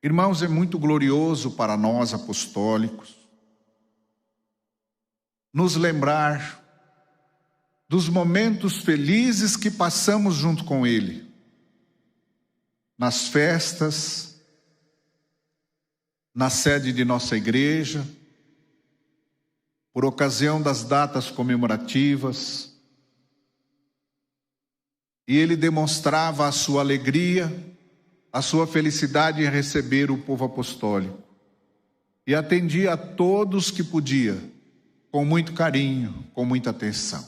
Irmãos, é muito glorioso para nós apostólicos nos lembrar dos momentos felizes que passamos junto com Ele, nas festas, na sede de nossa igreja, por ocasião das datas comemorativas, e Ele demonstrava a sua alegria, a sua felicidade em receber o povo apostólico, e atendia a todos que podia, com muito carinho, com muita atenção.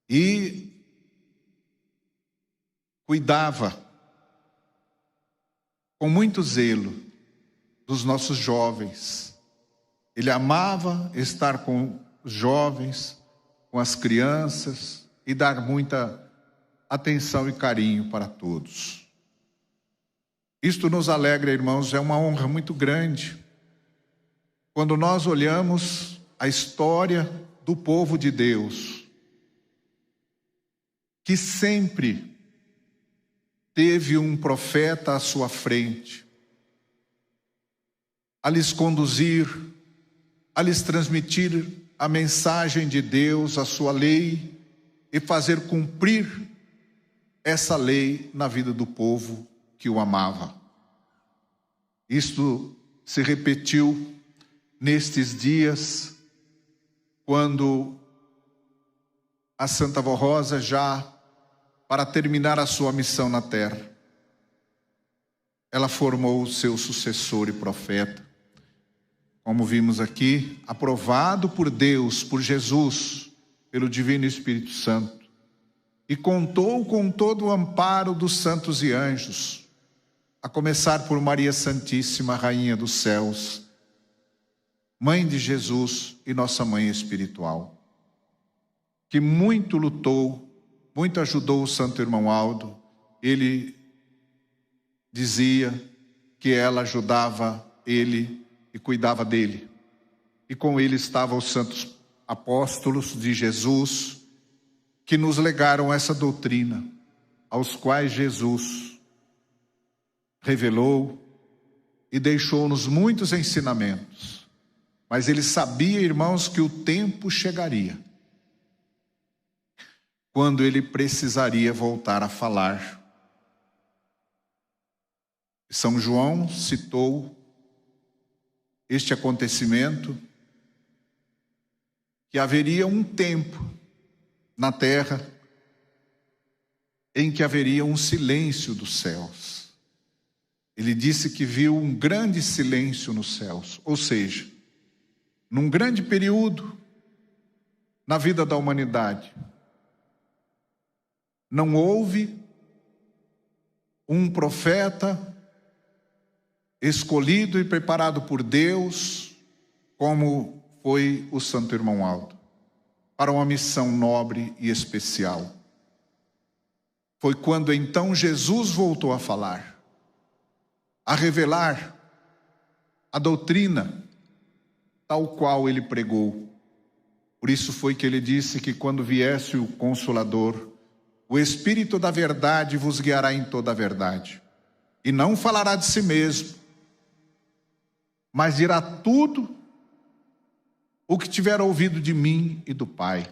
E cuidava com muito zelo dos nossos jovens. Ele amava estar com os jovens, com as crianças e dar muita atenção e carinho para todos. Isto nos alegra, irmãos, é uma honra muito grande quando nós olhamos a história do povo de Deus, que sempre teve um profeta à sua frente, a lhes conduzir, a lhes transmitir a mensagem de Deus, a sua lei, e fazer cumprir essa lei na vida do povo que o amava. Isto se repetiu nestes dias, quando a Santa Vó Rosa, já para terminar a sua missão na terra, ela formou o seu sucessor e profeta, como vimos aqui, aprovado por Deus, por Jesus, pelo Divino Espírito Santo, e contou com todo o amparo dos santos e anjos, a começar por Maria Santíssima, Rainha dos Céus, Mãe de Jesus e nossa Mãe espiritual, que muito lutou, muito ajudou o Santo Irmão Aldo. Ele dizia que ela ajudava ele e cuidava dele, e com ele estavam os santos apóstolos de Jesus, que nos legaram essa doutrina, aos quais Jesus revelou e deixou-nos muitos ensinamentos. Mas ele sabia, irmãos, que o tempo chegaria quando ele precisaria voltar a falar. São João citou este acontecimento, que haveria um tempo na terra em que haveria um silêncio dos céus. Ele disse que viu um grande silêncio nos céus, ou seja, num grande período na vida da humanidade, não houve um profeta escolhido e preparado por Deus, como foi o Santo Irmão Aldo, para uma missão nobre e especial. Foi quando então Jesus voltou a falar, a revelar a doutrina tal qual ele pregou. Por isso foi que ele disse que quando viesse o Consolador, o Espírito da verdade vos guiará em toda a verdade, e não falará de si mesmo, mas dirá tudo o que tiver ouvido de mim e do Pai,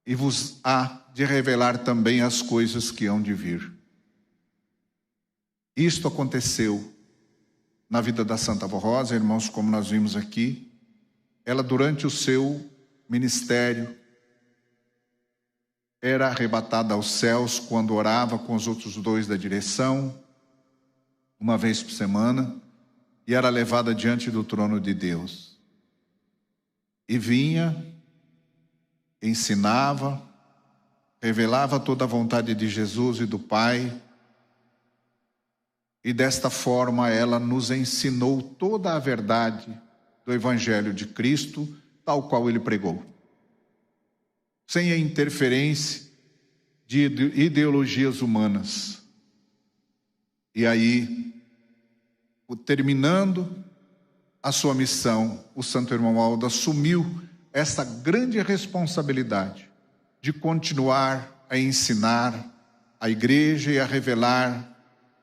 e vos há de revelar também as coisas que hão de vir. Isto aconteceu na vida da Santa Vó Rosa, irmãos, como nós vimos aqui. Ela, durante o seu ministério, era arrebatada aos céus quando orava com os outros dois da direção, uma vez por semana, e era levada diante do trono de Deus. E vinha, ensinava, revelava toda a vontade de Jesus e do Pai, e desta forma ela nos ensinou toda a verdade do Evangelho de Cristo, tal qual ele pregou, sem a interferência de ideologias humanas. E aí, terminando a sua missão, o Santo Irmão Aldo assumiu essa grande responsabilidade de continuar a ensinar a igreja e a revelar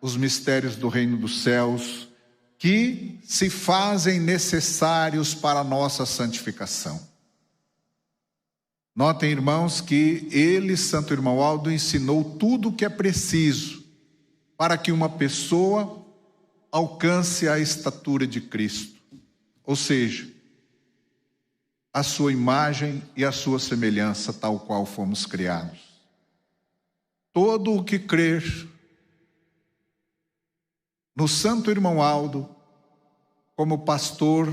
os mistérios do reino dos céus, que se fazem necessários para a nossa santificação. Notem, irmãos, que ele, Santo Irmão Aldo, ensinou tudo o que é preciso para que uma pessoa alcance a estatura de Cristo, ou seja, a sua imagem e a sua semelhança, tal qual fomos criados. Todo o que crer no Santo Irmão Aldo, como pastor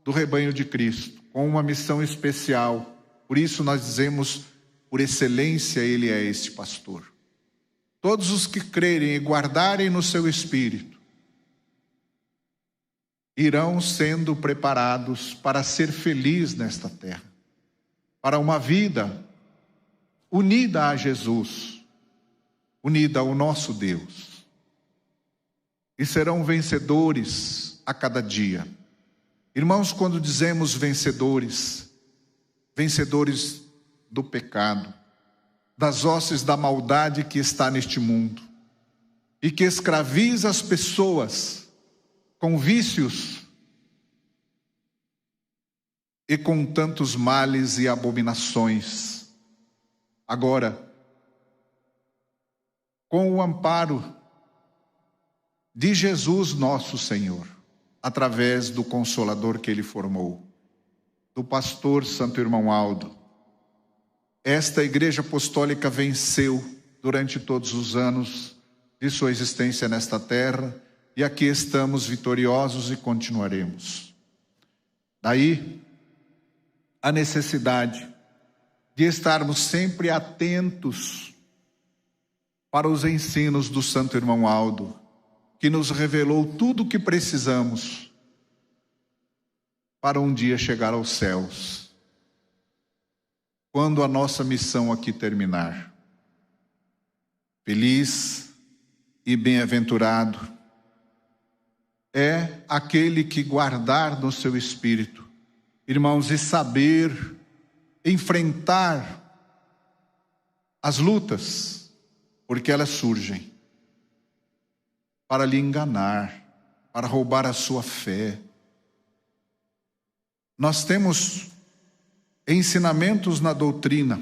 do rebanho de Cristo, com uma missão especial, por isso nós dizemos, por excelência ele é este pastor. Todos os que crerem e guardarem no seu espírito, irão sendo preparados para ser feliz nesta terra, para uma vida unida a Jesus, unida ao nosso Deus. E serão vencedores a cada dia. Irmãos, quando dizemos vencedores, vencedores do pecado, das hostes da maldade que está neste mundo, e que escraviza as pessoas com vícios e com tantos males e abominações. Agora, com o amparo de Jesus nosso Senhor, através do Consolador que ele formou, do pastor Santo Irmão Aldo, esta Igreja Apostólica venceu durante todos os anos de sua existência nesta terra, e aqui estamos vitoriosos e continuaremos. Daí a necessidade de estarmos sempre atentos para os ensinos do Santo Irmão Aldo, que nos revelou tudo o que precisamos para um dia chegar aos céus, quando a nossa missão aqui terminar. Feliz e bem-aventurado é aquele que guardar no seu espírito, irmãos, e saber enfrentar as lutas, porque elas surgem para lhe enganar, para roubar a sua fé. Nós temos ensinamentos na doutrina,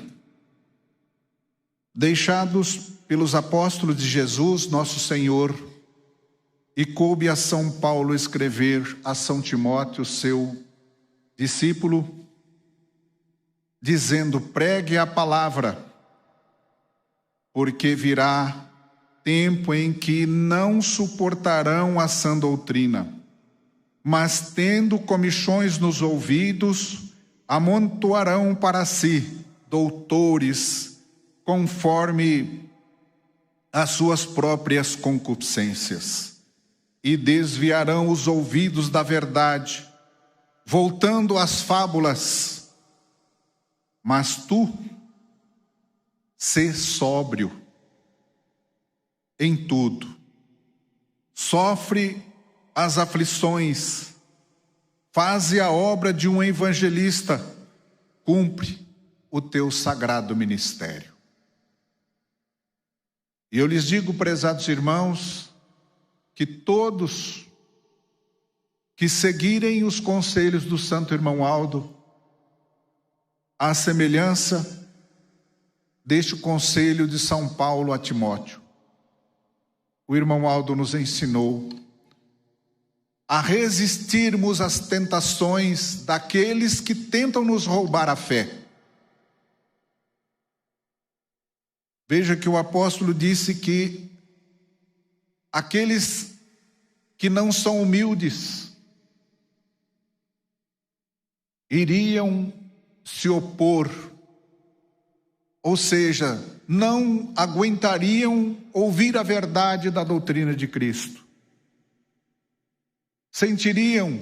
deixados pelos apóstolos de Jesus, nosso Senhor, e coube a São Paulo escrever a São Timóteo, seu discípulo, dizendo: pregue a palavra, porque virá tempo em que não suportarão a sã doutrina, mas tendo comichões nos ouvidos, amontoarão para si doutores, conforme as suas próprias concupiscências, e desviarão os ouvidos da verdade, voltando às fábulas. Mas tu, sê sóbrio em tudo, sofre as aflições, faze a obra de um evangelista, cumpre o teu sagrado ministério. E eu lhes digo, prezados irmãos, que todos que seguirem os conselhos do Santo Irmão Aldo, à semelhança deste conselho de São Paulo a Timóteo, o Irmão Aldo nos ensinou a resistirmos às tentações daqueles que tentam nos roubar a fé. Veja que o apóstolo disse que aqueles que não são humildes iriam se opor, ou seja, não aguentariam ouvir a verdade da doutrina de Cristo. Sentiriam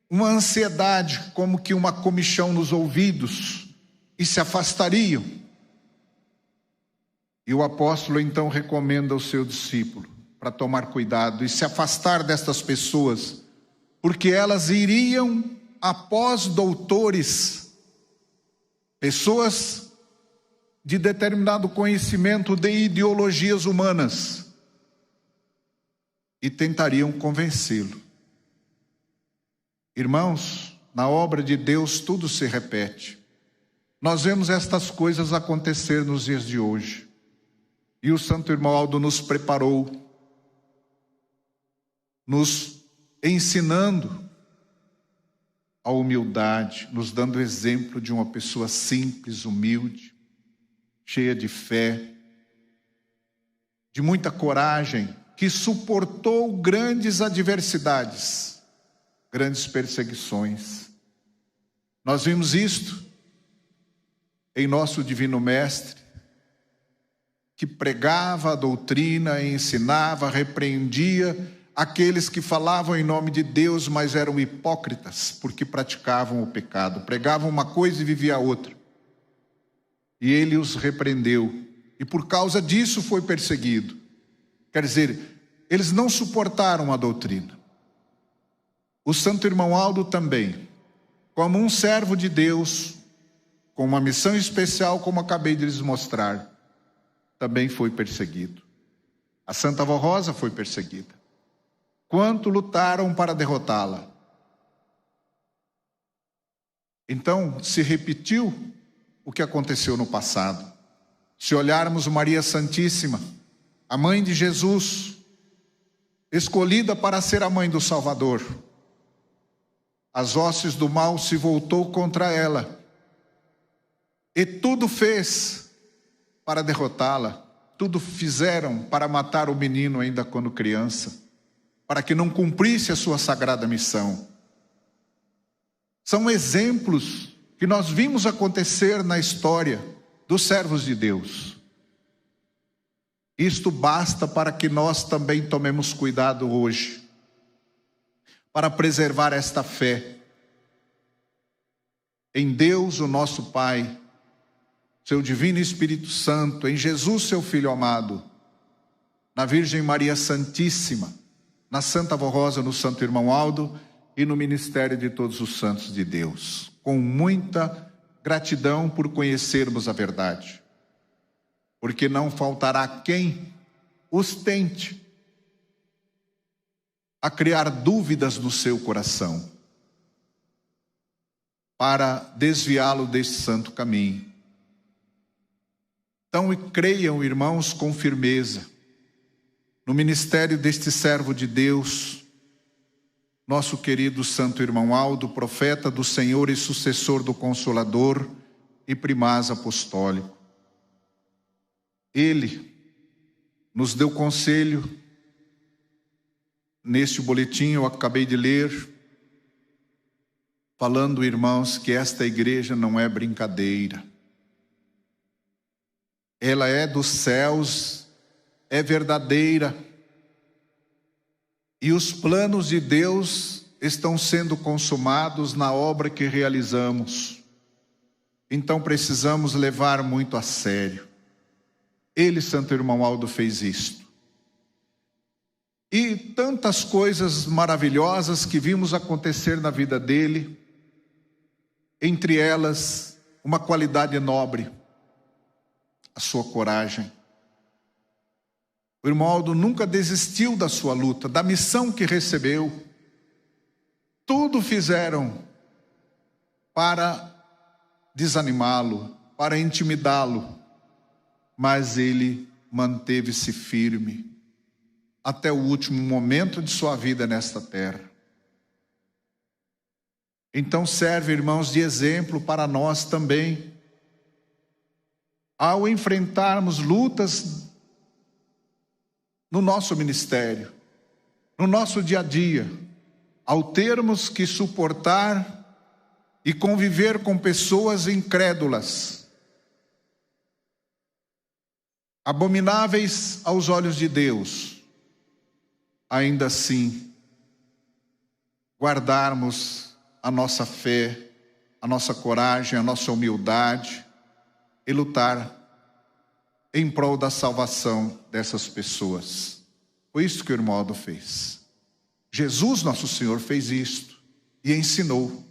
uma ansiedade, como que uma comichão nos ouvidos, e se afastariam. E o apóstolo então recomenda ao seu discípulo para tomar cuidado e se afastar destas pessoas, porque elas iriam após doutores, pessoas de determinado conhecimento de ideologias humanas, e tentariam convencê-lo. Irmãos, na obra de Deus tudo se repete. Nós vemos estas coisas acontecer nos dias de hoje. E o Santo Irmão Aldo nos preparou, nos ensinando a humildade, nos dando exemplo de uma pessoa simples, humilde, cheia de fé, de muita coragem, que suportou grandes adversidades, grandes perseguições. Nós vimos isto em nosso Divino Mestre, que pregava a doutrina, ensinava, repreendia aqueles que falavam em nome de Deus, mas eram hipócritas, porque praticavam o pecado, pregavam uma coisa e viviam a outra. E ele os repreendeu, e por causa disso foi perseguido. Quer dizer, eles não suportaram a doutrina. O Santo Irmão Aldo também, como um servo de Deus, com uma missão especial, como acabei de lhes mostrar, também foi perseguido. A Santa Avó Rosa foi perseguida. Quanto lutaram para derrotá-la? Então, se repetiu o que aconteceu no passado. Se olharmos Maria Santíssima, a mãe de Jesus, escolhida para ser a mãe do Salvador, as hostes do mal se voltou contra ela, e tudo fez para derrotá-la, tudo fizeram para matar o menino ainda quando criança, para que não cumprisse a sua sagrada missão. São exemplos que nós vimos acontecer na história dos servos de Deus. Isto basta para que nós também tomemos cuidado hoje, para preservar esta fé em Deus, o nosso Pai, seu Divino Espírito Santo, em Jesus, seu Filho amado, na Virgem Maria Santíssima, na Santa Avó Rosa, no Santo Irmão Aldo e no ministério de todos os santos de Deus, com muita gratidão por conhecermos a verdade, porque não faltará quem os tente a criar dúvidas no seu coração, para desviá-lo desse santo caminho. Então, creiam, irmãos, com firmeza, no ministério deste servo de Deus, nosso querido Santo Irmão Aldo, profeta do Senhor e sucessor do Consolador e primaz apostólico. Ele nos deu conselho, neste boletim eu acabei de ler, falando, irmãos, que esta igreja não é brincadeira. Ela é dos céus, é verdadeira. E os planos de Deus estão sendo consumados na obra que realizamos. Então precisamos levar muito a sério. Ele, Santo Irmão Aldo, fez isto. E tantas coisas maravilhosas que vimos acontecer na vida dele, entre elas, uma qualidade nobre, a sua coragem. O irmão Aldo nunca desistiu da sua luta, da missão que recebeu. Tudo fizeram para desanimá-lo, para intimidá-lo, mas ele manteve-se firme até o último momento de sua vida nesta terra. Então serve, irmãos, de exemplo para nós também, ao enfrentarmos lutas no nosso ministério, no nosso dia a dia, ao termos que suportar e conviver com pessoas incrédulas, abomináveis aos olhos de Deus, ainda assim, guardarmos a nossa fé, a nossa coragem, a nossa humildade e lutar em prol da salvação dessas pessoas. Foi isso que o irmão Aldo fez. Jesus, nosso Senhor, fez isto e ensinou.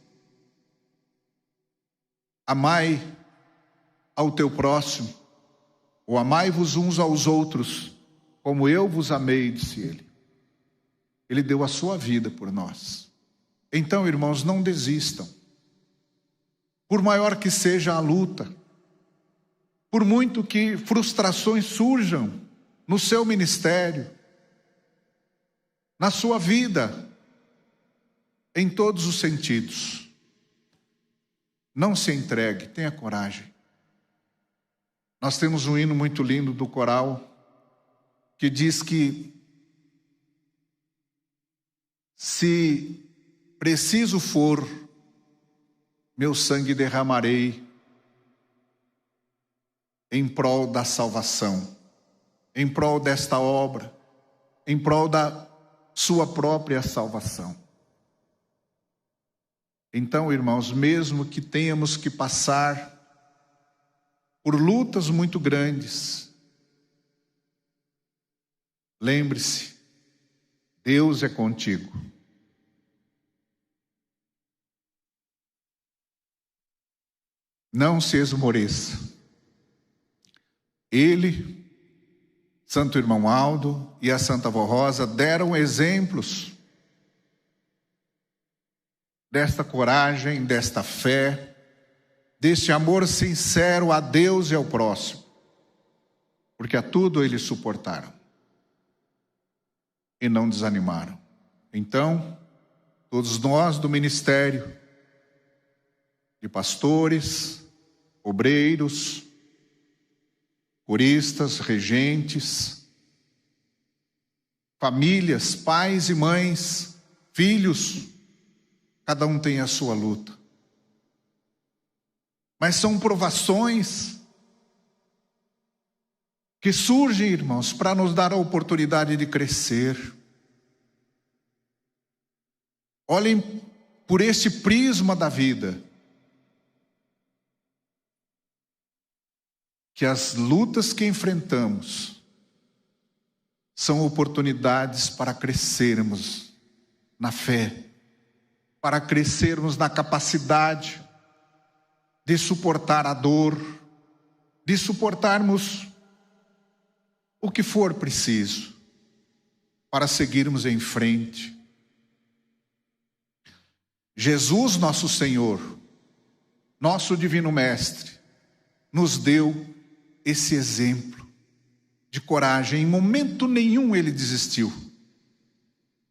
Amai ao teu próximo, ou amai-vos uns aos outros, como eu vos amei, disse ele. Ele deu a sua vida por nós. Então, irmãos, não desistam. Por maior que seja a luta, por muito que frustrações surjam no seu ministério, na sua vida, em todos os sentidos, não se entregue, tenha coragem. Nós temos um hino muito lindo do coral, que diz que se preciso for, meu sangue derramarei em prol da salvação, em prol desta obra, em prol da sua própria salvação. Então, irmãos, mesmo que tenhamos que passar por lutas muito grandes, lembre-se, Deus é contigo. Não se esmoreça. Ele, Santo Irmão Aldo e a Santa Avó Rosa deram exemplos desta coragem, desta fé, deste amor sincero a Deus e ao próximo, porque a tudo eles suportaram e não desanimaram. Então, todos nós do ministério, de pastores, obreiros, coristas, regentes, famílias, pais e mães, filhos, cada um tem a sua luta. Mas são provações que surgem, irmãos, para nos dar a oportunidade de crescer. Olhem por este prisma da vida, que as lutas que enfrentamos são oportunidades para crescermos na fé, para crescermos na capacidade de suportar a dor, de suportarmos o que for preciso para seguirmos em frente. Jesus, nosso Senhor, nosso Divino Mestre, nos deu esse exemplo de coragem. Em momento nenhum ele desistiu.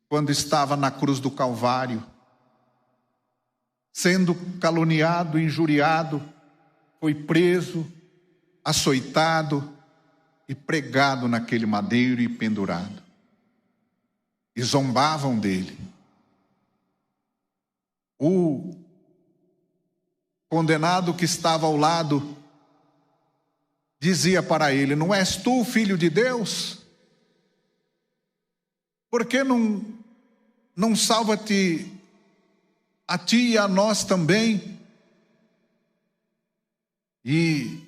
Quando estava na cruz do Calvário, sendo caluniado, injuriado, foi preso, açoitado e pregado naquele madeiro e pendurado. E zombavam dele. O condenado que estava ao lado dizia para ele: não és tu o Filho de Deus? Por que não salva-te a ti e a nós também? E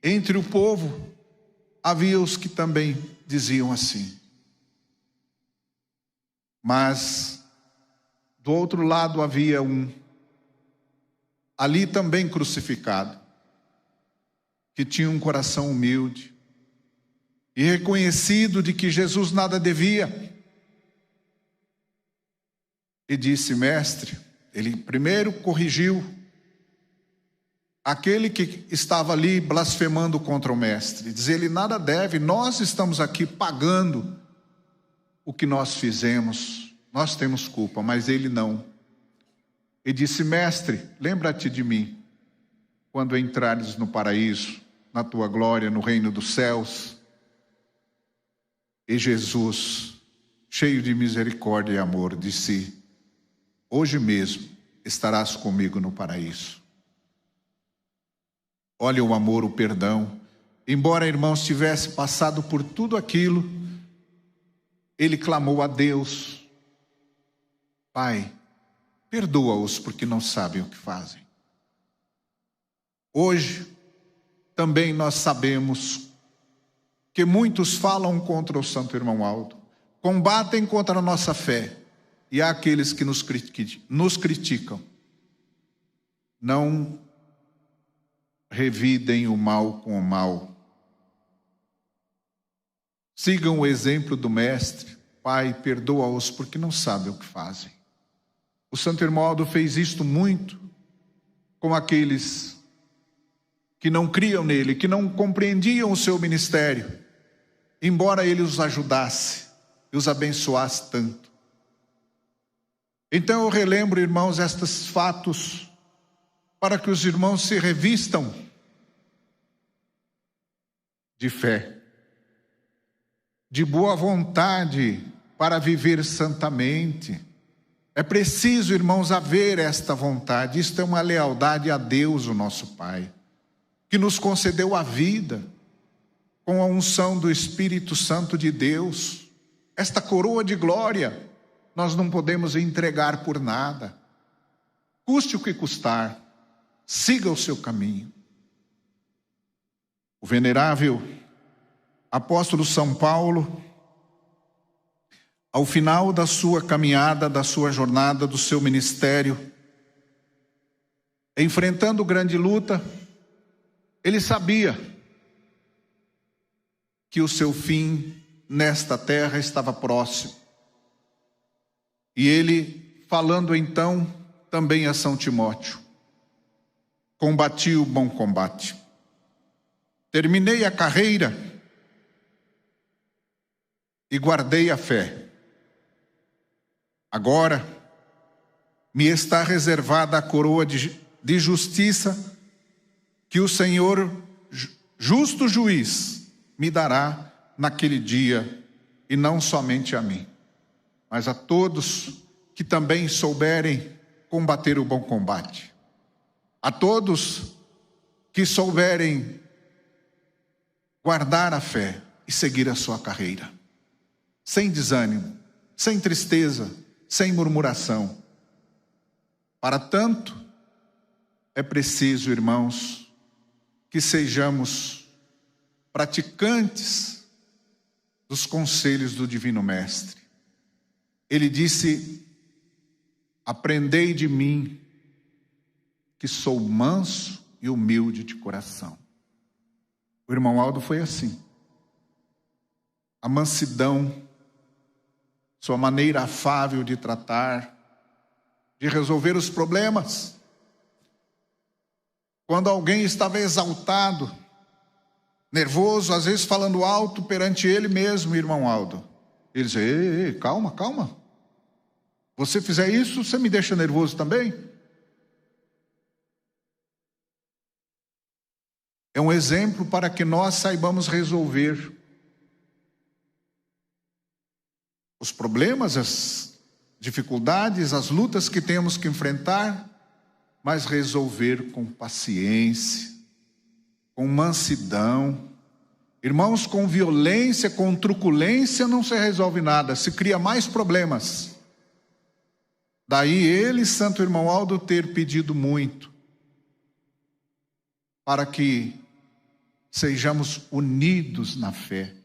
entre o povo havia os que também diziam assim. Mas do outro lado havia um, ali também crucificado, que tinha um coração humilde e reconhecido de que Jesus nada devia. E disse: mestre, ele primeiro corrigiu aquele que estava ali blasfemando contra o mestre. Diz: ele nada deve, nós estamos aqui pagando o que nós fizemos, nós temos culpa, mas ele não. E disse: mestre, lembra-te de mim quando entrares no paraíso, na tua glória, no reino dos céus. E Jesus, cheio de misericórdia e amor, disse: hoje mesmo estarás comigo no paraíso. Olha o amor, o perdão. Embora irmãos tivesse passado por tudo aquilo, ele clamou a Deus: Pai, perdoa-os porque não sabem o que fazem. Hoje, também nós sabemos que muitos falam contra o Santo Irmão Aldo, combatem contra a nossa fé, e há aqueles que nos criticam. Não revidem o mal com o mal. Sigam o exemplo do Mestre, Pai, perdoa-os porque não sabem o que fazem. O Santo Irmão Aldo fez isto muito com aqueles que não criam nele, que não compreendiam o seu ministério, embora ele os ajudasse e os abençoasse tanto. Então eu relembro, irmãos, estes fatos para que os irmãos se revistam de fé, de boa vontade para viver santamente. É preciso, irmãos, haver esta vontade. Isto é uma lealdade a Deus, o nosso Pai, que nos concedeu a vida com a unção do Espírito Santo de Deus. Esta coroa de glória nós não podemos entregar por nada. Custe o que custar, siga o seu caminho. O venerável apóstolo São Paulo, ao final da sua caminhada, da sua jornada, do seu ministério, enfrentando grande luta, ele sabia que o seu fim nesta terra estava próximo. E ele, falando então também a São Timóteo: combati o bom combate, terminei a carreira e guardei a fé. Agora me está reservada a coroa de justiça que o Senhor, justo juiz, me dará naquele dia, e não somente a mim, mas a todos que também souberem combater o bom combate, a todos que souberem guardar a fé e seguir a sua carreira, sem desânimo, sem tristeza, sem murmuração. Para tanto, é preciso, irmãos, que sejamos praticantes dos conselhos do Divino Mestre. Ele disse: aprendei de mim, que sou manso e humilde de coração. O irmão Aldo foi assim. A mansidão, sua maneira afável de tratar, de resolver os problemas. Quando alguém estava exaltado, nervoso, às vezes falando alto perante ele mesmo, irmão Aldo, ele dizia: ei, calma, calma. Você fizer isso, você me deixa nervoso também? É um exemplo para que nós saibamos resolver os problemas, as dificuldades, as lutas que temos que enfrentar, mas resolver com paciência, com mansidão. Irmãos, com violência, com truculência não se resolve nada, se cria mais problemas. Daí ele, Santo Irmão Aldo, ter pedido muito para que sejamos unidos na fé,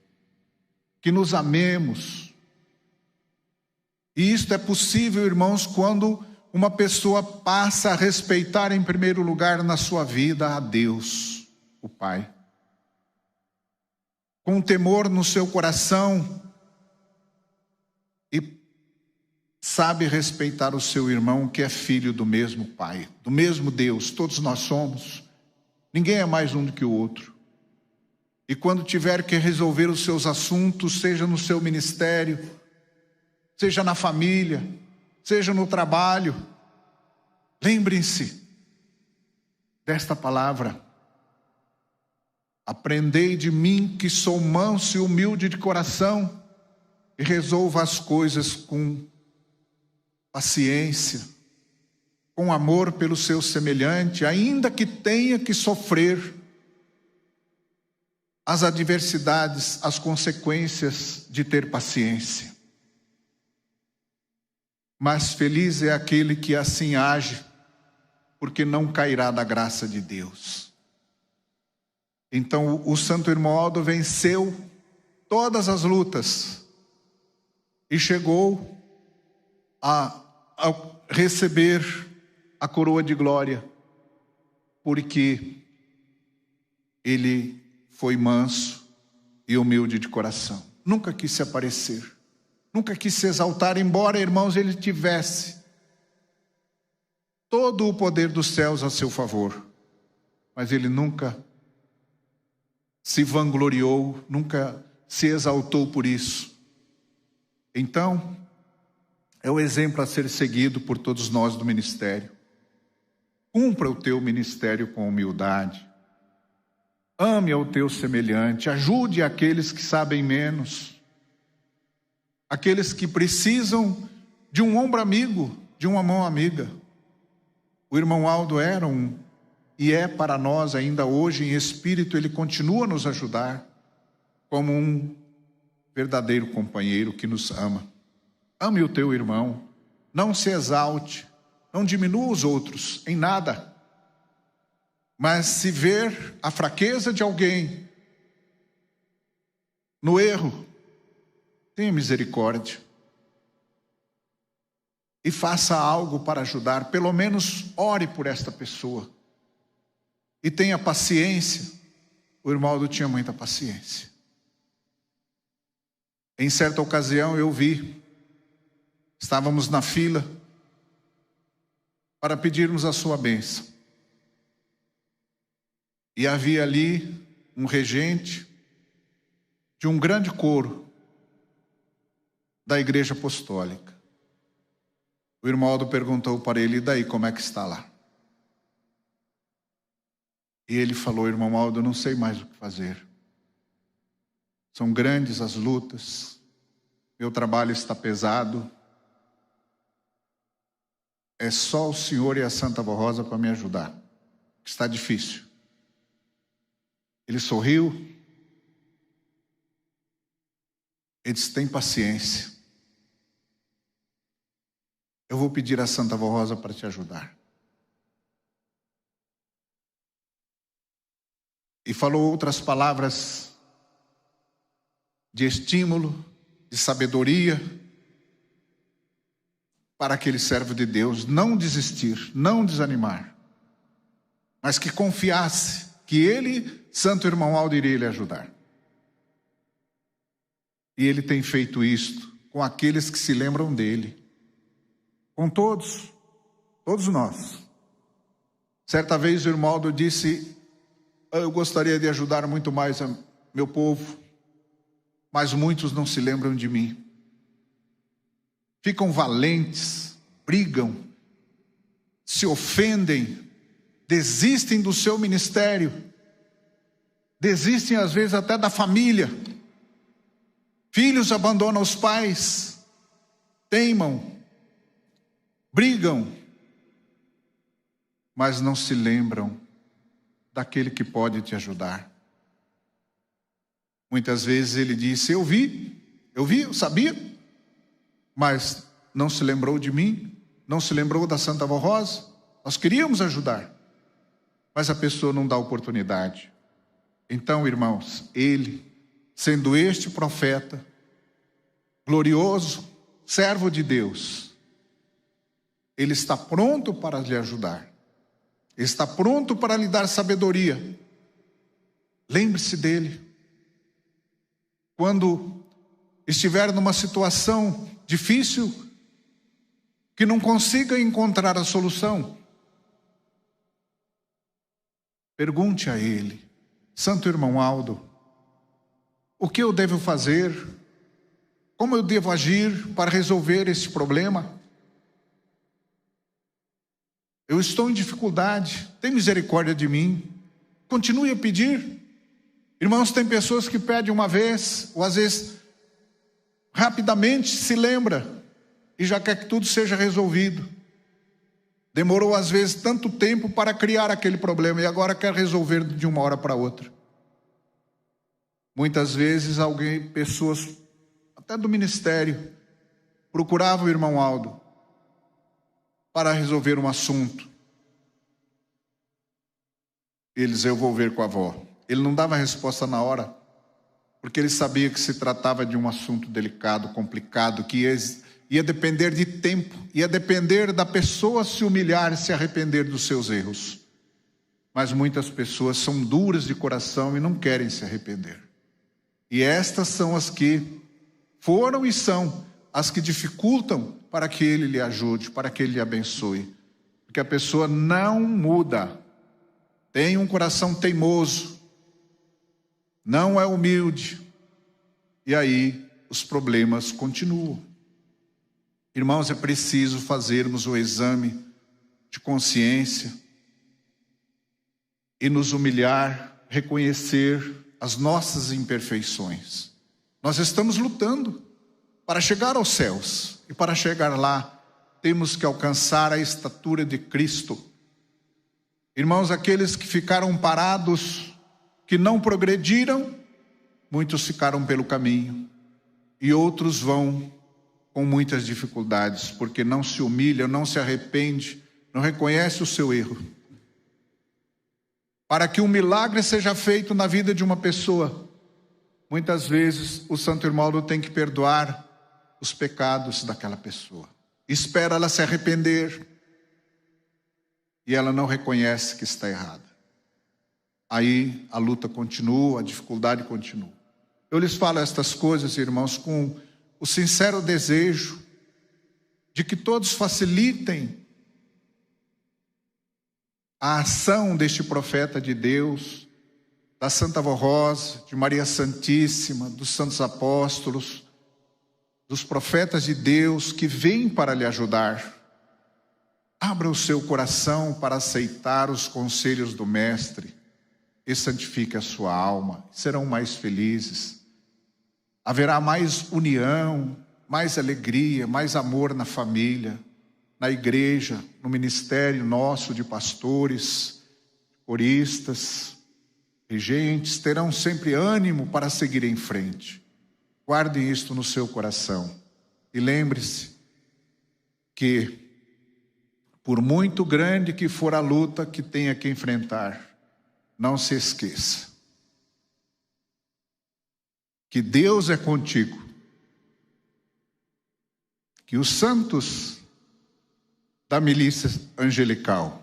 que nos amemos. E isto é possível, irmãos, quando uma pessoa passa a respeitar em primeiro lugar na sua vida a Deus, o Pai. Com temor no seu coração e sabe respeitar o seu irmão que é filho do mesmo Pai, do mesmo Deus. Todos nós somos. Ninguém é mais um do que o outro. E quando tiver que resolver os seus assuntos, seja no seu ministério, seja na família, seja no trabalho, lembrem-se desta palavra: aprendei de mim, que sou manso e humilde de coração, e resolva as coisas com paciência, com amor pelo seu semelhante, ainda que tenha que sofrer as adversidades, as consequências de ter paciência. Mas feliz é aquele que assim age, porque não cairá da graça de Deus. Então o Santo Irmão Aldo venceu todas as lutas e chegou a receber a coroa de glória, porque ele foi manso e humilde de coração. Nunca quis se aparecer, nunca quis se exaltar, embora, irmãos, ele tivesse todo o poder dos céus a seu favor. Mas ele nunca se vangloriou, nunca se exaltou por isso. Então, é o exemplo a ser seguido por todos nós do ministério. Cumpra o teu ministério com humildade. Ame ao teu semelhante. Ajude aqueles que sabem menos. Aqueles que precisam de um ombro amigo, de uma mão amiga. O irmão Aldo era e é para nós ainda hoje em espírito, ele continua a nos ajudar como um verdadeiro companheiro que nos ama. Ame o teu irmão, não se exalte, não diminua os outros em nada. Mas se ver a fraqueza de alguém no erro, tenha misericórdia. E faça algo para ajudar, pelo menos ore por esta pessoa. E tenha paciência. O irmão Aldo tinha muita paciência. Em certa ocasião eu vi, estávamos na fila para pedirmos a sua bênção. E havia ali um regente de um grande coro da igreja apostólica. O irmão Aldo perguntou para ele, e daí, como é que está lá? E ele falou, irmão Aldo, eu não sei mais o que fazer. São grandes as lutas, meu trabalho está pesado. É só o Senhor e a Santa Avó Rosa para me ajudar. Está difícil. Ele sorriu. Ele disse, tem paciência. Eu vou pedir a Santa Avó Rosa para te ajudar. E falou outras palavras de estímulo, de sabedoria, para aquele servo de Deus não desistir, não desanimar, mas que confiasse que ele, Santo Irmão Aldo, iria lhe ajudar. E ele tem feito isto com aqueles que se lembram dele, com todos nós. Certa vez o irmão Aldo disse, eu gostaria de ajudar muito mais a meu povo, mas muitos não se lembram de mim. Ficam valentes, brigam, se ofendem, desistem do seu ministério, desistem às vezes até da família. Filhos abandonam os pais, teimam, brigam, mas não se lembram daquele que pode te ajudar. Muitas vezes ele disse, eu vi, eu sabia, mas não se lembrou de mim, não se lembrou da Santa Avó Rosa. Nós queríamos ajudar, mas a pessoa não dá oportunidade. Então, irmãos, ele, sendo este profeta, glorioso, servo de Deus, ele está pronto para lhe ajudar. Ele está pronto para lhe dar sabedoria. Lembre-se dele. Quando estiver numa situação difícil, que não consiga encontrar a solução, pergunte a ele, Santo Irmão Aldo, o que eu devo fazer? Como eu devo agir para resolver esse problema? Eu estou em dificuldade, tem misericórdia de mim. Continue a pedir. Irmãos, tem pessoas que pedem uma vez, ou às vezes rapidamente se lembra e já quer que tudo seja resolvido. Demorou às vezes tanto tempo para criar aquele problema e agora quer resolver de uma hora para outra. Muitas vezes pessoas até do ministério procuravam o irmão Aldo para resolver um assunto. Eles, eu vou ver com a avó. Ele não dava resposta na hora, porque ele sabia que se tratava de um assunto delicado, complicado, que ia depender de tempo, ia depender da pessoa se humilhar e se arrepender dos seus erros. Mas muitas pessoas são duras de coração e não querem se arrepender. E estas são as que foram e são as que dificultam, para que Ele lhe ajude, para que Ele lhe abençoe. Porque a pessoa não muda, tem um coração teimoso, não é humilde, e aí os problemas continuam. Irmãos, é preciso fazermos o exame de consciência e nos humilhar, reconhecer as nossas imperfeições. Nós estamos lutando para chegar aos céus, e para chegar lá, temos que alcançar a estatura de Cristo. Irmãos, aqueles que ficaram parados, que não progrediram, muitos ficaram pelo caminho, e outros vão com muitas dificuldades, porque não se humilha, não se arrepende, não reconhece o seu erro. Para que um milagre seja feito na vida de uma pessoa, muitas vezes o Santo Irmão tem que perdoar os pecados daquela pessoa. Espera ela se arrepender e ela não reconhece que está errada. Aí a luta continua, a dificuldade continua. Eu lhes falo estas coisas, irmãos, com o sincero desejo de que todos facilitem a ação deste profeta de Deus, da Santa Avó Rosa, de Maria Santíssima, dos santos apóstolos, dos profetas de Deus que vêm para lhe ajudar. Abra o seu coração para aceitar os conselhos do Mestre e santifique a sua alma. Serão mais felizes. Haverá mais união, mais alegria, mais amor na família, na igreja, no ministério nosso de pastores, coristas, regentes. Terão sempre ânimo para seguir em frente. Guardem isto no seu coração. E lembre-se que, por muito grande que for a luta que tenha que enfrentar, não se esqueça que Deus é contigo, que os santos da milícia angelical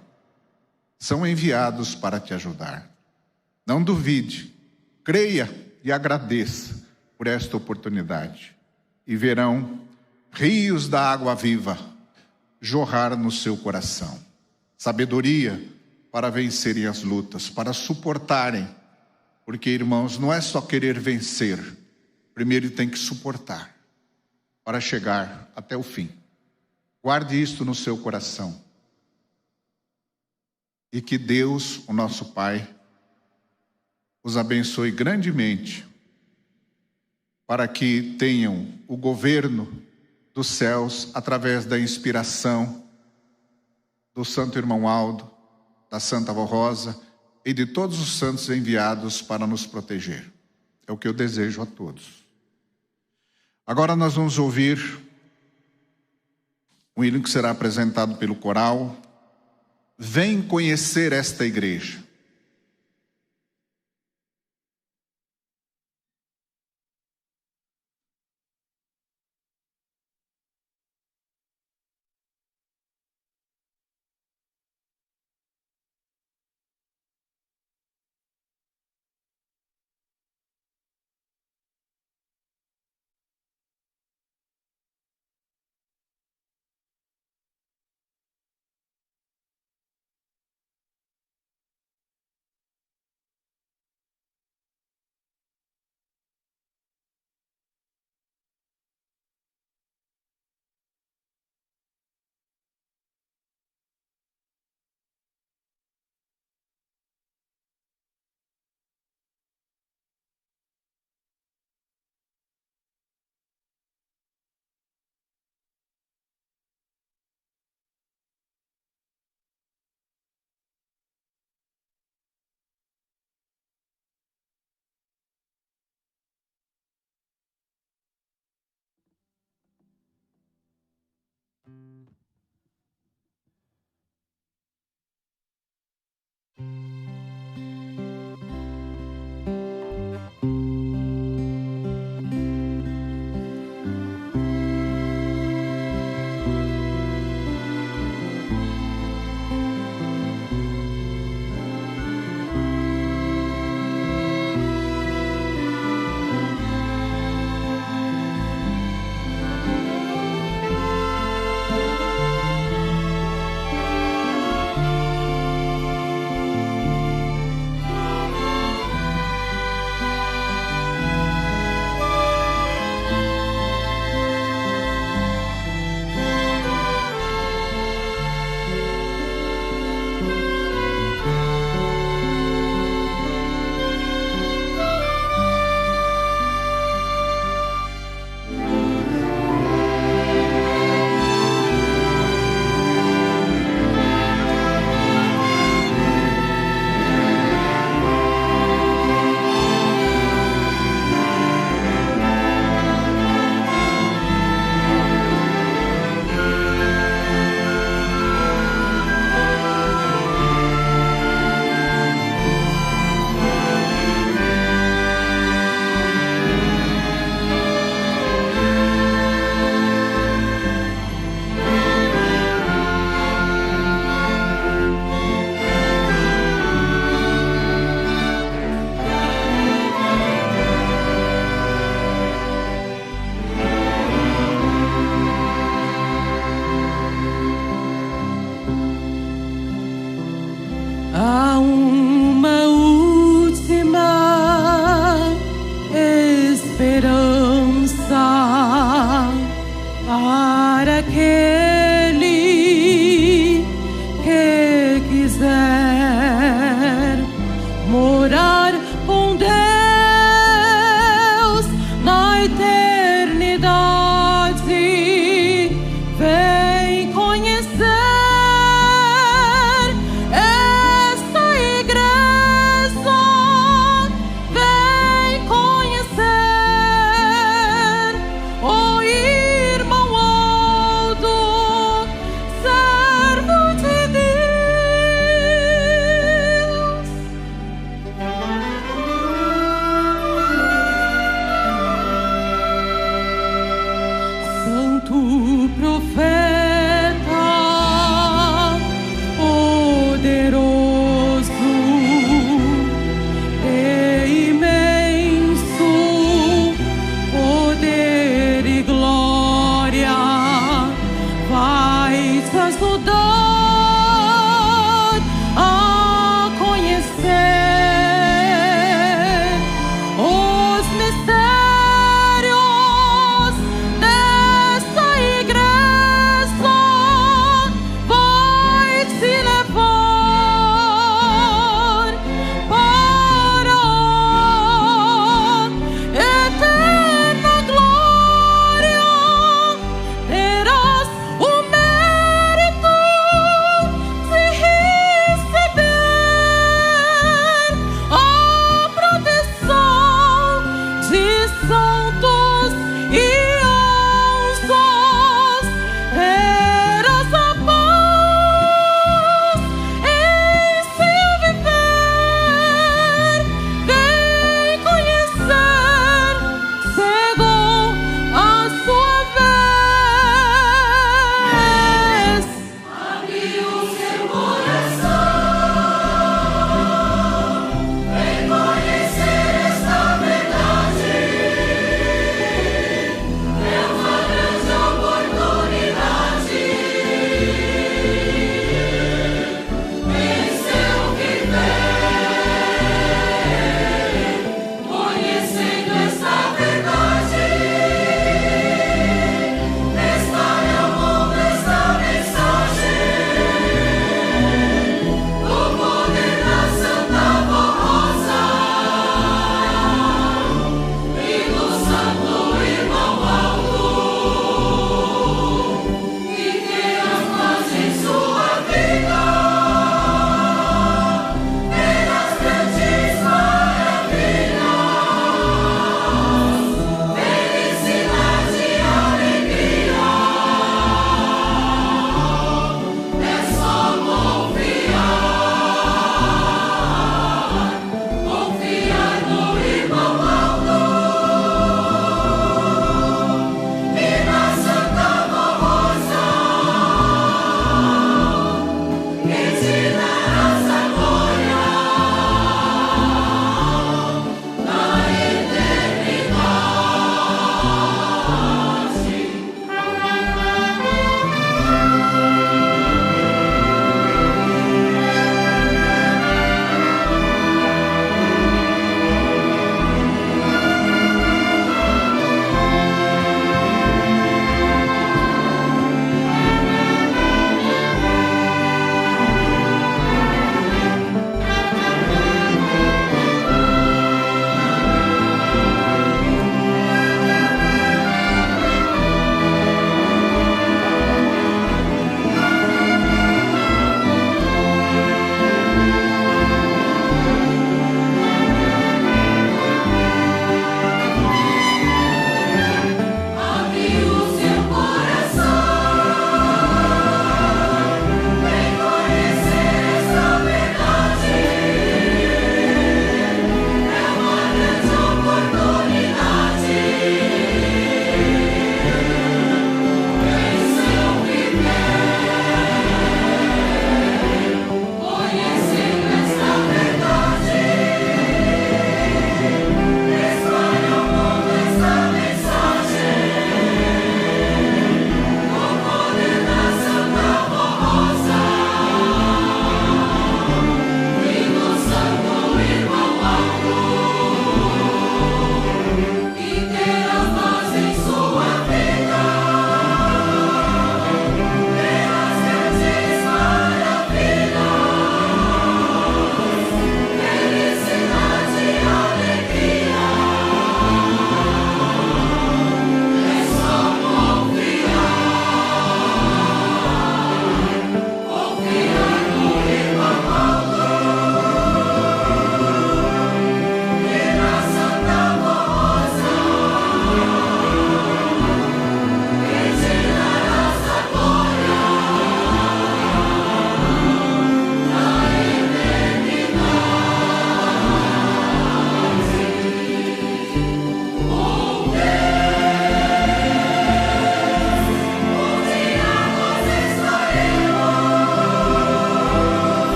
são enviados para te ajudar. Não duvide, creia e agradeça por esta oportunidade, e verão rios da água viva jorrar no seu coração. Sabedoria para vencerem as lutas, para suportarem. Porque, irmãos, não é só querer vencer. Primeiro tem que suportar para chegar até o fim. Guarde isto no seu coração. E que Deus, o nosso Pai, os abençoe grandemente, para que tenham o governo dos céus através da inspiração do Santo Irmão Aldo, da Santa Avó Rosa e de todos os santos enviados para nos proteger. É o que eu desejo a todos. Agora nós vamos ouvir um hino que será apresentado pelo coral. Vem conhecer esta igreja. para aquele que quiser morar com Deus na eternidade, vem conhecer esta igreja, vem conhecer o irmão Aldo, servo de Deus. Santo profeta, poderoso e imenso, poder e glória, vai te ajudar a conhecer os mistérios desta igreja,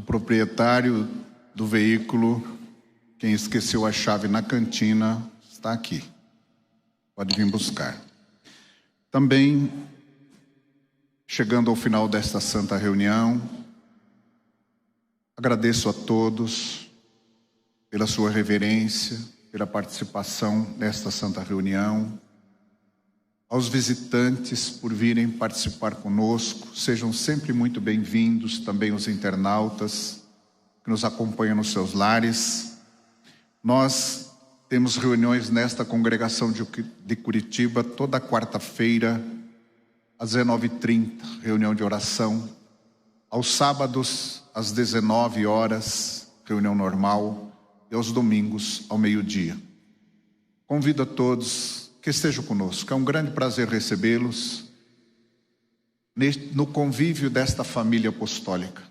proprietário do veículo, quem esqueceu a chave na cantina, está aqui. Pode vir buscar. Também, chegando ao final desta santa reunião, agradeço a todos pela sua reverência, pela participação nesta santa reunião, aos visitantes por virem participar conosco, sejam sempre muito bem-vindos, também os internautas que nos acompanham nos seus lares. Nós temos reuniões nesta congregação de Curitiba toda quarta-feira, às 19h30, reunião de oração. Aos sábados, às 19 horas, reunião normal. E aos domingos, ao meio-dia. Convido a todos que estejam conosco. É um grande prazer recebê-los no convívio desta família apostólica.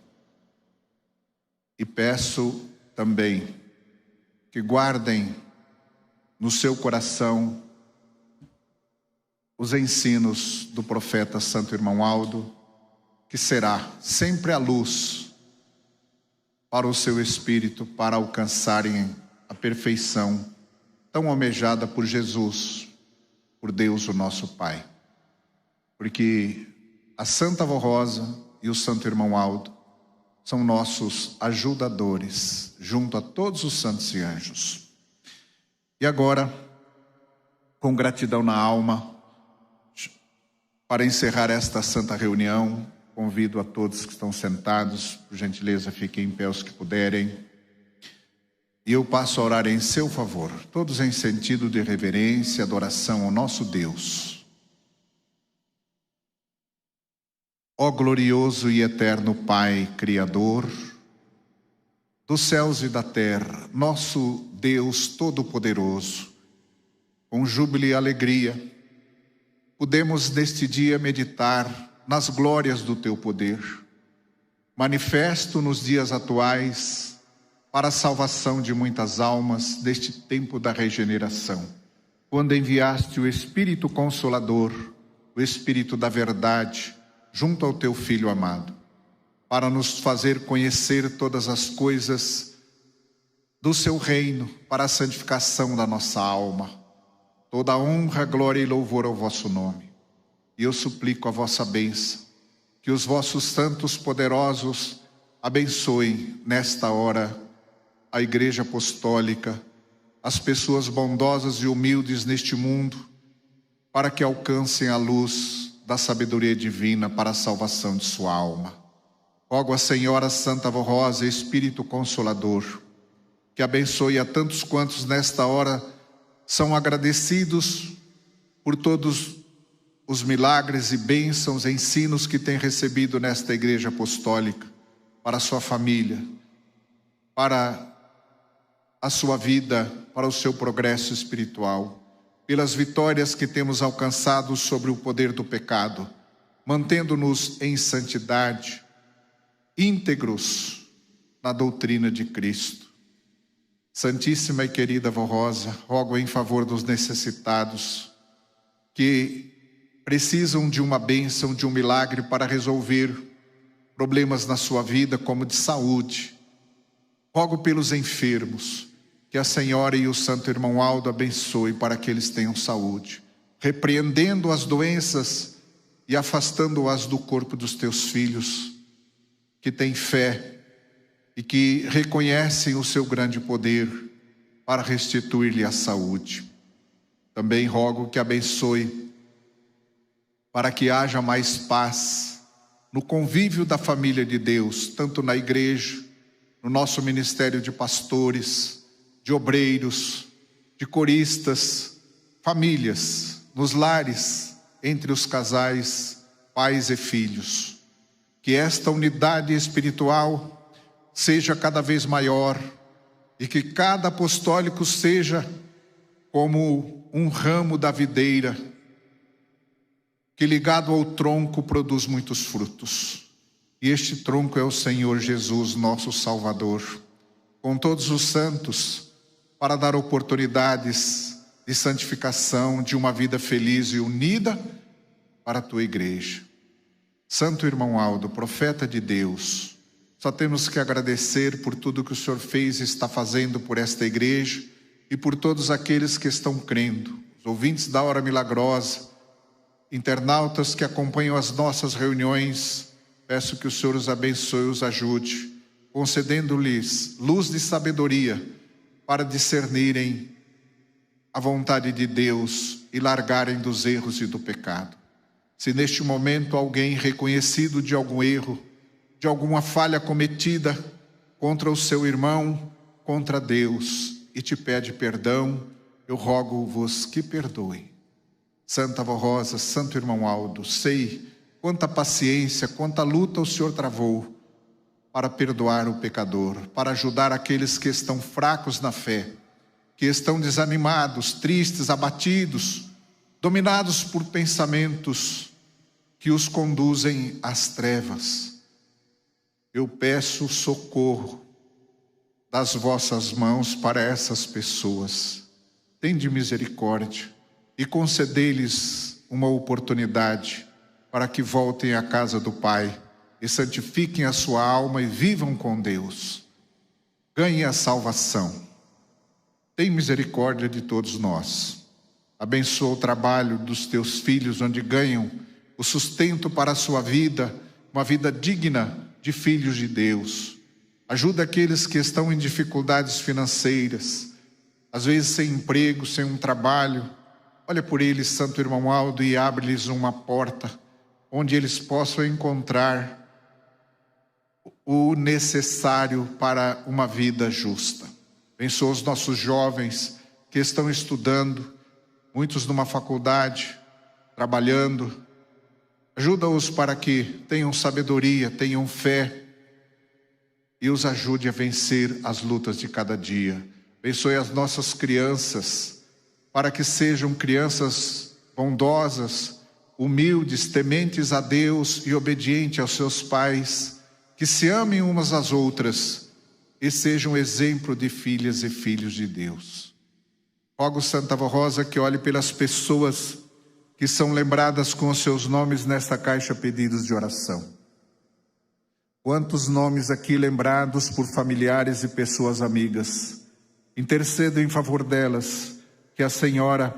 E peço também que guardem no seu coração os ensinos do profeta Santo Irmão Aldo, que será sempre a luz para o seu espírito, para alcançarem a perfeição tão almejada por Jesus, por Deus o nosso Pai. Porque a Santa Avó Rosa e o Santo Irmão Aldo são nossos ajudadores, junto a todos os santos e anjos. E agora, com gratidão na alma, para encerrar esta santa reunião, convido a todos que estão sentados, por gentileza, fiquem em pé os que puderem. E eu passo a orar em seu favor, todos em sentido de reverência e adoração ao nosso Deus. Ó glorioso e eterno Pai, Criador dos céus e da terra, nosso Deus Todo-Poderoso, com júbilo e alegria, podemos neste dia meditar nas glórias do teu poder, manifesto nos dias atuais para a salvação de muitas almas neste tempo da regeneração, quando enviaste o Espírito Consolador, o Espírito da verdade, junto ao teu Filho amado, para nos fazer conhecer todas as coisas do seu reino, para a santificação da nossa alma. Toda honra, glória e louvor ao vosso nome. E eu suplico a vossa bênção, que os vossos santos poderosos abençoem nesta hora a Igreja Apostólica, as pessoas bondosas e humildes neste mundo, para que alcancem a luz da sabedoria divina para a salvação de sua alma. Rogo a Senhora Santa Avó Rosa, Espírito Consolador, que abençoe a tantos quantos nesta hora são agradecidos por todos os milagres e bênçãos, ensinos que tem recebido nesta Igreja Apostólica, para a sua família, para a sua vida, para o seu progresso espiritual, pelas vitórias que temos alcançado sobre o poder do pecado, mantendo-nos em santidade, íntegros na doutrina de Cristo. Santíssima e querida Avó Rosa, rogo em favor dos necessitados, que precisam de uma bênção, de um milagre para resolver problemas na sua vida, como de saúde. Rogo pelos enfermos, que a Senhora e o Santo Irmão Aldo abençoe para que eles tenham saúde, repreendendo as doenças e afastando-as do corpo dos teus filhos, que têm fé e que reconhecem o seu grande poder para restituir-lhe a saúde. Também rogo que abençoe para que haja mais paz no convívio da família de Deus, tanto na igreja, no nosso ministério de pastores, de obreiros, de coristas, famílias, nos lares, entre os casais, pais e filhos. Que esta unidade espiritual seja cada vez maior e que cada apostólico seja como um ramo da videira que ligado ao tronco produz muitos frutos. E este tronco é o Senhor Jesus, nosso Salvador, com todos os santos, para dar oportunidades de santificação, de uma vida feliz e unida para a tua igreja. Santo Irmão Aldo, profeta de Deus, Só temos que agradecer por tudo que o Senhor fez e está fazendo por esta igreja e por todos aqueles que estão crendo, os ouvintes da Hora Milagrosa, internautas que acompanham as nossas reuniões. Peço que o Senhor os abençoe e os ajude, concedendo-lhes luz de sabedoria para discernirem a vontade de Deus e largarem dos erros e do pecado. Se neste momento alguém reconhecido de algum erro, de alguma falha cometida contra o seu irmão, contra Deus, e te pede perdão, eu rogo-vos que perdoem. Santa Avó Rosa, Santo Irmão Aldo, sei quanta paciência, quanta luta o Senhor travou para perdoar o pecador, para ajudar aqueles que estão fracos na fé, que estão desanimados, tristes, abatidos, dominados por pensamentos que os conduzem às trevas. Eu peço socorro das vossas mãos para essas pessoas. Tende misericórdia e concedei-lhes uma oportunidade para que voltem à casa do Pai e santifiquem a sua alma e vivam com Deus. Ganhem a salvação. Tem misericórdia de todos nós. Abençoa o trabalho dos teus filhos, onde ganham o sustento para a sua vida, uma vida digna de filhos de Deus. Ajuda aqueles que estão em dificuldades financeiras, às vezes sem emprego, sem um trabalho. Olha por eles, Santo Irmão Aldo, e abre-lhes uma porta onde eles possam encontrar o necessário para uma vida justa. Abençoa os nossos jovens que estão estudando, muitos numa faculdade, trabalhando. Ajuda-os para que tenham sabedoria, tenham fé e os ajude a vencer as lutas de cada dia. Abençoe as nossas crianças, para que sejam crianças bondosas, humildes, tementes a Deus e obedientes aos seus pais, que se amem umas às outras e sejam exemplo de filhas e filhos de Deus. Rogo, Santa Avó Rosa, que olhe pelas pessoas que são lembradas com os seus nomes nesta caixa pedidos de oração. Quantos nomes aqui lembrados por familiares e pessoas amigas. Intercedo em favor delas, que a Senhora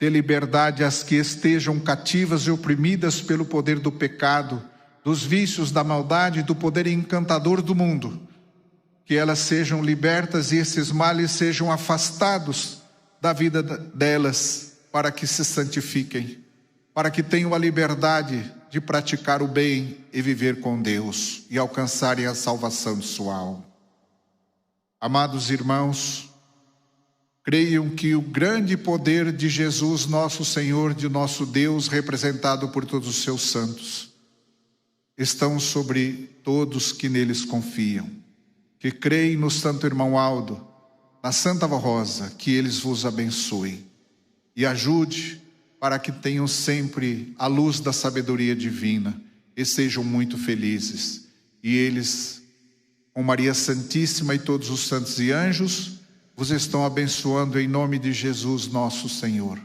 dê liberdade às que estejam cativas e oprimidas pelo poder do pecado, dos vícios, da maldade, do poder encantador do mundo. Que elas sejam libertas e esses males sejam afastados da vida delas, para que se santifiquem, para que tenham a liberdade de praticar o bem e viver com Deus e alcançarem a salvação de sua alma. Amados irmãos, creiam que o grande poder de Jesus, nosso Senhor, de nosso Deus, representado por todos os seus santos, estão sobre todos que neles confiam, que creem no Santo Irmão Aldo, na Santa Avó Rosa, que eles vos abençoem e ajude para que tenham sempre a luz da sabedoria divina e sejam muito felizes. E eles, com Maria Santíssima e todos os santos e anjos, vos estão abençoando em nome de Jesus nosso Senhor,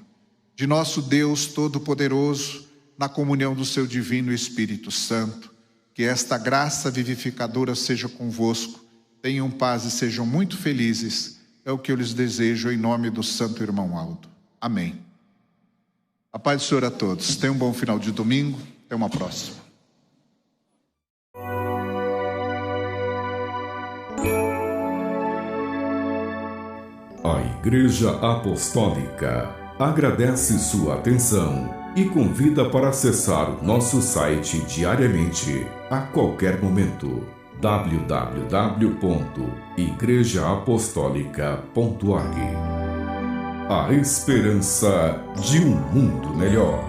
de nosso Deus Todo-Poderoso, na comunhão do seu Divino Espírito Santo. Que esta graça vivificadora seja convosco. Tenham paz e sejam muito felizes. É o que eu lhes desejo em nome do Santo Irmão Aldo. Amém. A paz do Senhor a todos. Tenham um bom final de domingo. Até uma próxima. A Igreja Apostólica agradece sua atenção e convida para acessar o nosso site diariamente, a qualquer momento. www.igrejaapostólica.org. A esperança de um mundo melhor.